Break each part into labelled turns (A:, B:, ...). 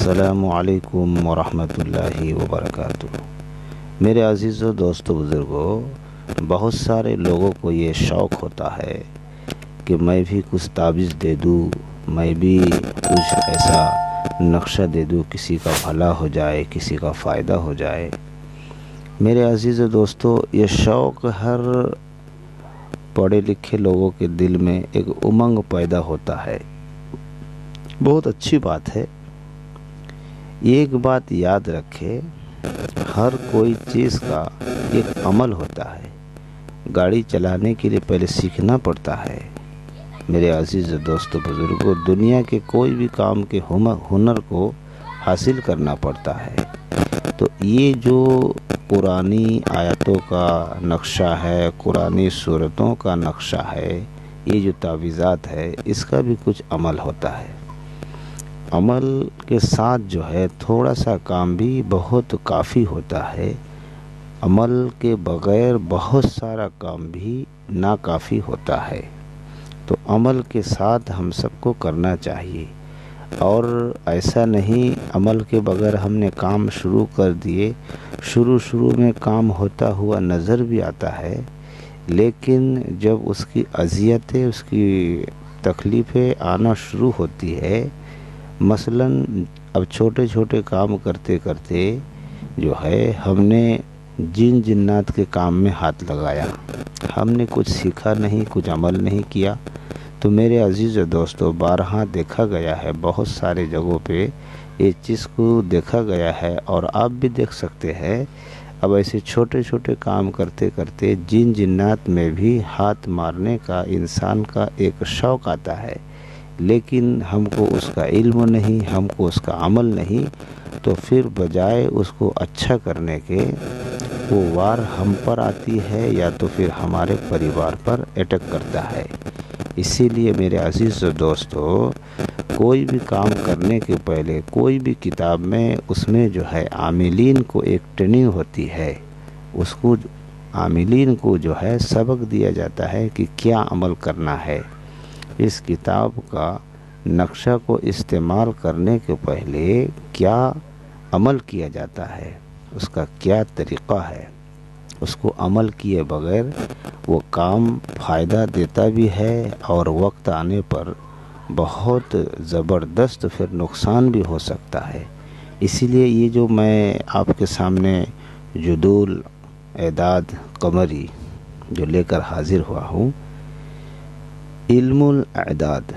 A: السلام علیکم ورحمۃ اللہ وبرکاتہ۔ میرے عزیزوں، دوستوں، بزرگوں، بہت سارے لوگوں کو یہ شوق ہوتا ہے کہ میں بھی کچھ تعویذ دے دوں، میں بھی کچھ ایسا نقشہ دے دوں، کسی کا بھلا ہو جائے، کسی کا فائدہ ہو جائے۔ میرے عزیزوں، دوستوں، یہ شوق ہر پڑھے لکھے لوگوں کے دل میں ایک امنگ پیدا ہوتا ہے۔ بہت اچھی بات ہے۔ ایک بات یاد رکھے، ہر کوئی چیز کا ایک عمل ہوتا ہے۔ گاڑی چلانے کے لیے پہلے سیکھنا پڑتا ہے۔ میرے عزیز دوستوں، بزرگوں، دنیا کے کوئی بھی کام کے ہنر کو حاصل کرنا پڑتا ہے۔ تو یہ جو قرآنی آیتوں کا نقشہ ہے، قرآنی صورتوں کا نقشہ ہے، یہ جو تعویذات ہے، اس کا بھی کچھ عمل ہوتا ہے۔ عمل کے ساتھ جو ہے تھوڑا سا کام بھی بہت کافی ہوتا ہے۔ عمل کے بغیر بہت سارا کام بھی ناکافی ہوتا ہے۔ تو عمل کے ساتھ ہم سب کو کرنا چاہیے، اور ایسا نہیں عمل کے بغیر ہم نے کام شروع کر دیے، شروع میں کام ہوتا ہوا نظر بھی آتا ہے، لیکن جب اس کی اذیتیں، اس کی تکلیفیں آنا شروع ہوتی ہے، مثلاً اب چھوٹے چھوٹے کام کرتے کرتے جو ہے ہم نے جن جنات کے کام میں ہاتھ لگایا، ہم نے کچھ سیکھا نہیں، کچھ عمل نہیں کیا، تو میرے عزیز دوستوں، بارہا دیکھا گیا ہے، بہت سارے جگہوں پہ یہ چیز کو دیکھا گیا ہے، اور آپ بھی دیکھ سکتے ہیں۔ اب ایسے چھوٹے چھوٹے کام کرتے کرتے جن جنات میں بھی ہاتھ مارنے کا انسان کا ایک شوق آتا ہے، لیکن ہم کو اس کا علم نہیں، ہم کو اس کا عمل نہیں، تو پھر بجائے اس کو اچھا کرنے کے وہ وار ہم پر آتی ہے، یا تو پھر ہمارے پریوار پر اٹیک کرتا ہے۔ اسی لیے میرے عزیز دوستو، کوئی بھی کام کرنے کے پہلے کوئی بھی کتاب میں اس میں جو ہے عاملین کو ایک ٹریننگ ہوتی ہے، اس کو عاملین کو جو ہے سبق دیا جاتا ہے کہ کیا عمل کرنا ہے۔ اس کتاب کا نقشہ کو استعمال کرنے کے پہلے کیا عمل کیا جاتا ہے، اس کا کیا طریقہ ہے، اس کو عمل کیے بغیر وہ کام فائدہ دیتا بھی ہے، اور وقت آنے پر بہت زبردست پھر نقصان بھی ہو سکتا ہے۔ اسی لیے یہ جو میں آپ کے سامنے جدول اعداد قمری جو لے کر حاضر ہوا ہوں، علم الاعداد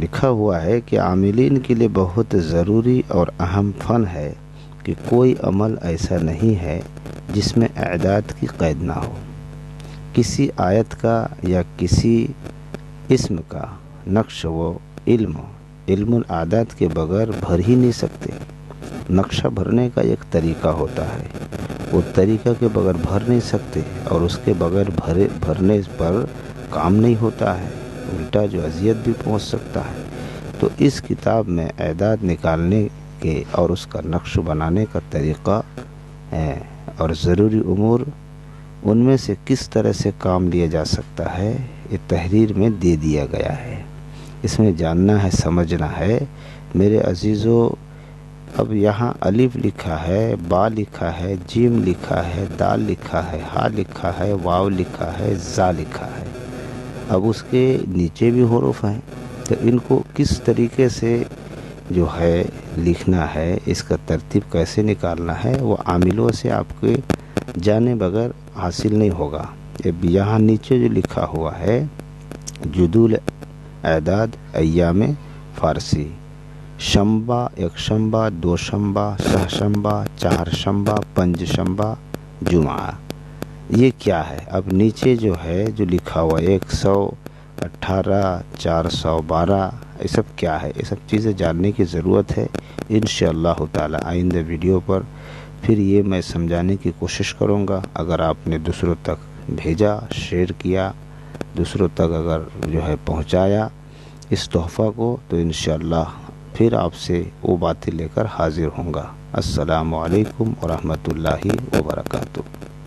A: لکھا ہوا ہے کہ عاملین کے لیے بہت ضروری اور اہم فن ہے کہ کوئی عمل ایسا نہیں ہے جس میں اعداد کی قید نہ ہو۔ کسی آیت کا یا کسی اسم کا نقش و علم الاعداد کے بغیر بھر ہی نہیں سکتے۔ نقشہ بھرنے کا ایک طریقہ ہوتا ہے، وہ طریقہ کے بغیر بھر نہیں سکتے، اور اس کے بغیر بھرنے پر کام نہیں ہوتا ہے، الٹا جو اذیت بھی پہنچ سکتا ہے۔ تو اس کتاب میں اعداد نکالنے کے اور اس کا نقش بنانے کا طریقہ ہے، اور ضروری امور ان میں سے کس طرح سے کام لیا جا سکتا ہے، یہ تحریر میں دے دیا گیا ہے۔ اس میں جاننا ہے، سمجھنا ہے۔ میرے عزیزوں، اب یہاں الف لکھا ہے، با لکھا ہے، جیم لکھا ہے، دال لکھا ہے، ہا لکھا ہے، واو لکھا ہے، زا لکھا ہے۔ اب اس کے نیچے بھی حروف ہیں، تو ان کو کس طریقے سے جو ہے لکھنا ہے، اس کا ترتیب کیسے نکالنا ہے، وہ عاملوں سے آپ کے جانے بغیر حاصل نہیں ہوگا۔ یہاں نیچے جو لکھا ہوا ہے، جدول اعداد ایام فارسی، شنبہ، یک شنبہ، دو شنبہ، سہ شنبہ، چار شنبہ، پنج شنبہ، جمعہ، یہ کیا ہے؟ اب نیچے جو ہے جو لکھا ہوا 118، 412، یہ سب کیا ہے؟ یہ سب چیزیں جاننے کی ضرورت ہے۔ انشاءاللہ تعالی آئندہ ویڈیو پر پھر یہ میں سمجھانے کی کوشش کروں گا۔ اگر آپ نے دوسروں تک بھیجا، شیئر کیا، دوسروں تک اگر جو ہے پہنچایا اس تحفہ کو، تو انشاءاللہ پھر آپ سے وہ باتیں لے کر حاضر ہوں گا۔ السلام علیکم ورحمۃ اللہ وبرکاتہ۔